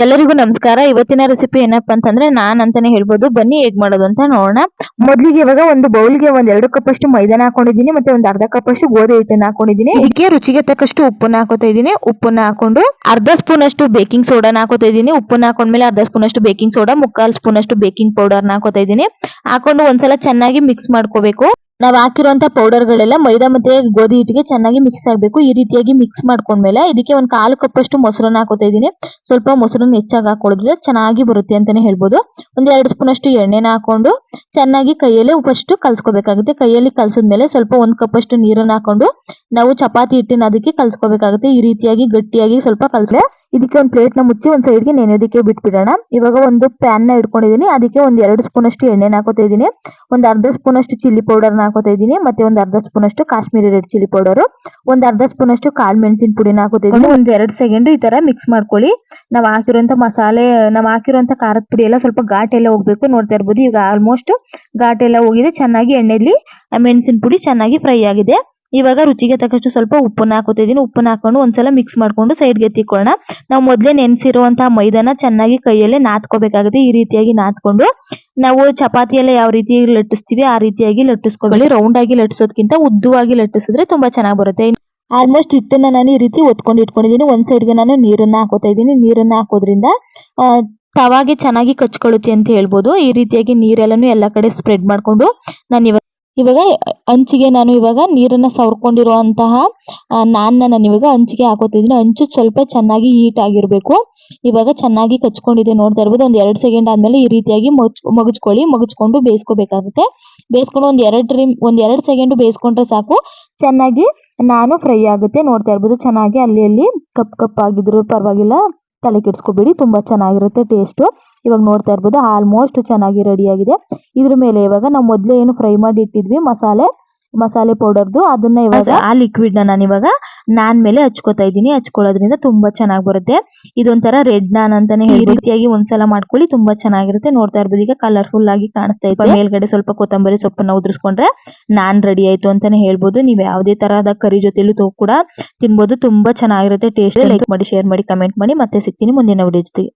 ಎಲ್ಲರಿಗೂ ನಮಸ್ಕಾರ. ಇವತ್ತಿನ ರೆಸಿಪಿ ಏನಪ್ಪಾ ಅಂತಂದ್ರೆ ನಾನ್ ಅಂತಾನೆ ಹೇಳ್ಬೋದು. ಬನ್ನಿ ಹೇಗ್ ಮಾಡೋದು ಅಂತ ನೋಡೋಣ. ಮೊದ್ಲಿಗೆ ಇವಾಗ ಒಂದು ಬೌಲ್ಗೆ ಒಂದ್ 2 ಕಪ್ ಅಷ್ಟು ಮೈದಾನ ಹಾಕೊಂಡಿದೀನಿ, ಮತ್ತೆ ಒಂದ್ ಅರ್ಧ ಕಪ್ ಅಷ್ಟು ಗೋಧಿ ಹಿಟ್ಟನ್ನ ಹಾಕೊಂಡಿದೀನಿ. ಇದಕ್ಕೆ ರುಚಿಗೆ ತಕ್ಕಷ್ಟು ಉಪ್ಪನ್ನ ಹಾಕೋತಾ ಇದೀನಿ. ಉಪ್ಪನ್ನ ಹಾಕೊಂಡು ಅರ್ಧ ಸ್ಪೂನ್ ಅಷ್ಟು ಬೇಕಿಂಗ್ ಸೋಡಾನ ಹಾಕೋತಾ ಇದೀನಿ. ಉಪ್ಪನ್ನ ಹಾಕೊಂಡ್ಮೇಲೆ ಅರ್ಧ ಸ್ಪೂನ್ ಅಷ್ಟು ಬೇಕಿಂಗ್ ಸೋಡಾ, 3/4 ಸ್ಪೂನ್ ಅಷ್ಟು ಬೇಕಿಂಗ್ ಪೌಡರ್ನ ಹಾಕೋತಾ ಇದೀನಿ. ಹಾಕೊಂಡು ಒಂದ್ಸಲ ಚೆನ್ನಾಗಿ ಮಿಕ್ಸ್ ಮಾಡ್ಕೋಬೇಕು. ನಾವು ಹಾಕಿರುವಂತ ಪೌಡರ್ ಗಳೆಲ್ಲ ಮೈದಾ ಮತ್ತೆ ಗೋಧಿ ಹಿಟ್ಟಿಗೆ ಚೆನ್ನಾಗಿ ಮಿಕ್ಸ್ ಆಗಬೇಕು. ಈ ರೀತಿಯಾಗಿ ಮಿಕ್ಸ್ ಮಾಡ್ಕೊಂಡ್ಮೇಲೆ ಇದಕ್ಕೆ ಒಂದು 1/4 ಕಪ್ ಅಷ್ಟು ಮೊಸರನ್ನ ಹಾಕೋತಾ ಇದೀನಿ. ಸ್ವಲ್ಪ ಮೊಸರನ್ನ ಹೆಚ್ಚಾಗಿ ಹಾಕೊಳ್ಳಿದ್ರೆ ಚೆನ್ನಾಗಿ ಬರುತ್ತೆ ಅಂತಾನೆ ಹೇಳ್ಬೋದು. ಒಂದ್ 2 ಸ್ಪೂನ್ ಅಷ್ಟು ಎಣ್ಣೆನ ಹಾಕೊಂಡು ಚೆನ್ನಾಗಿ ಕೈಯಲ್ಲೇ ಫಸ್ಟ್ ಕಲ್ಸ್ಕೋಬೇಕಾಗುತ್ತೆ. ಕೈಯಲ್ಲಿ ಕಲ್ಸಿದ್ಮೇಲೆ ಸ್ವಲ್ಪ 1 ಕಪ್ ಅಷ್ಟು ನೀರನ್ನ ಹಾಕೊಂಡು ನಾವು ಚಪಾತಿ ಹಿಟ್ಟಿನ ಅದಕ್ಕೆ ಕಲ್ಸ್ಕೋಬೇಕಾಗುತ್ತೆ. ಈ ರೀತಿಯಾಗಿ ಗಟ್ಟಿಯಾಗಿ ಸ್ವಲ್ಪ ಕಲ್ಸ್ರೆ ಇದಕ್ಕೆ ಒಂದು ಪ್ಲೇಟ್ ನ ಮುಚ್ಚಿ ಒಂದ್ ಸೈಡ್ಗೆ ನೆನೆಯೋದಕ್ಕೆ ಬಿಟ್ಬಿಡೋಣ. ಇವಾಗ ಒಂದು ಪ್ಯಾನ್ ನ ಇಟ್ಕೊಂಡಿದೀನಿ. ಅದಕ್ಕೆ ಒಂದ್ 2 ಸ್ಪೂನ್ ಅಷ್ಟು ಎಣ್ಣೆನ ಹಾಕೋತಾ ಇದೀನಿ. ಒಂದ್ ಅರ್ಧ ಸ್ಪೂನ್ ಅಷ್ಟು ಚಿಲ್ಲಿ ಪೌಡರ್ನ ಹಾಕೋತಾ ಇದೀನಿ. ಮತ್ತೆ ಒಂದ್ ಅರ್ಧ ಸ್ಪೂನ್ ಅಷ್ಟು ಕಾಶ್ಮೀರಿ ರೆಡ್ ಚಿಲ್ಲಿ ಪೌಡರ್, ಒಂದ್ ಅರ್ಧ ಸ್ಪೂನ್ ಅಷ್ಟು ಕಾಳು ಮೆಣಸಿನ ಪುಡಿನ ಹಾಕೋತಾ ಇದೀನಿ. ಒಂದ್ 2 ಸೆಕೆಂಡ್ ಈ ತರ ಮಿಕ್ಸ್ ಮಾಡ್ಕೊಳ್ಳಿ. ನಾವ್ ಹಾಕಿರುವಂತ ಮಸಾಲೆ, ನಾವ್ ಹಾಕಿರುವಂತ ಖಾರದ ಪುಡಿ ಎಲ್ಲ ಸ್ವಲ್ಪ ಘಾಟ್ ಎಲ್ಲ ಹೋಗ್ಬೇಕು. ನೋಡ್ತಾ ಇರ್ಬೋದು ಈಗ ಆಲ್ಮೋಸ್ಟ್ ಘಾಟ್ ಎಲ್ಲ ಹೋಗಿದೆ. ಚೆನ್ನಾಗಿ ಎಣ್ಣೆಲಿ ಮೆಣಸಿನ ಪುಡಿ ಚೆನ್ನಾಗಿ ಫ್ರೈ ಆಗಿದೆ. ಇವಾಗ ರುಚಿಗೆ ತಕ್ಕಷ್ಟು ಸ್ವಲ್ಪ ಉಪ್ಪನ್ನ ಹಾಕೋತಾ ಇದೀನಿ. ಉಪ್ಪನ್ನ ಹಾಕೊಂಡು ಒಂದ್ಸಲ ಮಿಕ್ಸ್ ಮಾಡ್ಕೊಂಡು ಸೈಡ್ಗೆ ಎತ್ತಿಕೊಳ್ಳೋಣ. ನಾವು ಮೊದಲೇ ನೆನೆಸಿರುವಂತಹ ಮೈದಾನ ಚೆನ್ನಾಗಿ ಕೈಯಲ್ಲೇ ನಾದ್ಕೋಬೇಕಾಗುತ್ತೆ. ಈ ರೀತಿಯಾಗಿ ನಾದ್ಕೊಂಡು ನಾವು ಚಪಾತಿ ಎಲ್ಲ ಯಾವ ರೀತಿ ಲಟ್ಟಿಸ್ತೀವಿ ಆ ರೀತಿಯಾಗಿ ಲಟ್ಟಿಸ್ಕೊಳ್ಳಿ. ರೌಂಡ್ ಆಗಿ ಲಟ್ಟಿಸೋದಕ್ಕಿಂತ ಉದ್ದವಾಗಿ ಲಟ್ಟಿಸಿದ್ರೆ ತುಂಬಾ ಚೆನ್ನಾಗಿ ಬರುತ್ತೆ. ಆಲ್ಮೋಸ್ಟ್ ಹಿಟ್ಟನ್ನ ನಾನು ಈ ರೀತಿ ಒತ್ಕೊಂಡು ಇಟ್ಕೊಂಡಿದ್ದೀನಿ. ಒಂದ್ ಸೈಡ್ಗೆ ನಾನು ನೀರನ್ನ ಹಾಕೋತಾ ಇದ್ದೀನಿ. ನೀರನ್ನ ಹಾಕೋದ್ರಿಂದ ತವಾಗೆ ಚೆನ್ನಾಗಿ ಕಚ್ಕೊಳ್ಳುತ್ತೆ ಅಂತ ಹೇಳ್ಬೋದು. ಈ ರೀತಿಯಾಗಿ ನೀರೆಲ್ಲನೂ ಎಲ್ಲಾ ಕಡೆ ಸ್ಪ್ರೆಡ್ ಮಾಡ್ಕೊಂಡು ನಾನು ಇವಾಗ ಹಂಚಿಗೆ ನಾನು ಇವಾಗ ನೀರನ್ನ ಸವರ್ಕೊಂಡಿರುವಂತಹ ನಾನು ಇವಾಗ ಹಂಚಿಗೆ ಹಾಕೋತಾ ಇದೀನಿ. ಹಂಚು ಸ್ವಲ್ಪ ಚೆನ್ನಾಗಿ ಹೀಟ್ ಆಗಿರ್ಬೇಕು. ಇವಾಗ ಚೆನ್ನಾಗಿ ಕಚ್ಕೊಂಡಿದೆ ನೋಡ್ತಾ ಇರ್ಬೋದು. ಒಂದ್ 2 ಸೆಕೆಂಡ್ ಆದ್ಮೇಲೆ ಈ ರೀತಿಯಾಗಿ ಮಗುಚ್ಕೊಂಡು ಬೇಯಿಸ್ಕೋಬೇಕಾಗುತ್ತೆ. ಬೇಯಿಸ್ಕೊಂಡು ಒಂದ್ 2 ಸೆಕೆಂಡ್ ಬೇಯಿಸ್ಕೊಂಡ್ರೆ ಸಾಕು. ಚೆನ್ನಾಗಿ ನಾನು ಫ್ರೈ ಆಗುತ್ತೆ. ನೋಡ್ತಾ ಇರ್ಬೋದು ಚೆನ್ನಾಗಿ ಅಲ್ಲಿ ಕಪ್ ಆಗಿದ್ರು ಪರವಾಗಿಲ್ಲ, ತಲೆ ಕೆಡಿಸ್ಕೋಬೇಡಿ, ತುಂಬಾ ಚೆನ್ನಾಗಿರುತ್ತೆ ಟೇಸ್ಟ್. ಇವಾಗ ನೋಡ್ತಾ ಇರ್ಬೋದು ಆಲ್ಮೋಸ್ಟ್ ಚೆನ್ನಾಗಿ ರೆಡಿ ಆಗಿದೆ. ಇದ್ರ ಮೇಲೆ ಇವಾಗ ನಾವು ಮೊದಲೇ ಏನು ಫ್ರೈ ಮಾಡಿ ಇಟ್ಟಿದ್ವಿ ಮಸಾಲೆ ಪೌಡರ್ದು, ಅದನ್ನ ಇವಾಗ ಆ ಲಿಕ್ವಿಡ್ ನಾನು ಇವಾಗ ನಾನ್ ಮೇಲೆ ಹಚ್ಕೋತಾ ಇದ್ದೀನಿ. ಹಚ್ಕೊಳ್ಳೋದ್ರಿಂದ ತುಂಬಾ ಚೆನ್ನಾಗಿ ಬರುತ್ತೆ. ಇದೊಂಥರ ರೆಡ್ ನಾನ್ ಅಂತಾನೆ ಈ ರೀತಿಯಾಗಿ ಒಂದ್ಸಲ ಮಾಡ್ಕೊಳ್ಳಿ, ತುಂಬಾ ಚೆನ್ನಾಗಿರುತ್ತೆ. ನೋಡ್ತಾ ಇರ್ಬೋದು ಈಗ ಕಲರ್ಫುಲ್ ಆಗಿ ಕಾಣಿಸ್ತಾ ಇದೆ. ಮೇಲ್ಗಡೆ ಸ್ವಲ್ಪ ಕೊತ್ತಂಬರಿ ಸೊಪ್ಪನ್ನ ಉದುರಿಸ್ಕೊಂಡ್ರೆ ನಾನ್ ರೆಡಿ ಆಯ್ತು ಅಂತಾನೆ ಹೇಳ್ಬೋದು. ನೀವು ಯಾವುದೇ ತರಹದ ಕರಿ ಜೊತೆಲೂ ಕೂಡ ತಿನ್ಬೋದು. ತುಂಬಾ ಚೆನ್ನಾಗಿರುತ್ತೆ ಟೇಸ್ಟ್. ಲೈಕ್ ಮಾಡಿ, ಶೇರ್ ಮಾಡಿ, ಕಮೆಂಟ್ ಮಾಡಿ. ಮತ್ತೆ ಸಿಗ್ತೀನಿ ಮುಂದಿನ ವಿಡಿಯೋ ಜೊತೆಗೆ.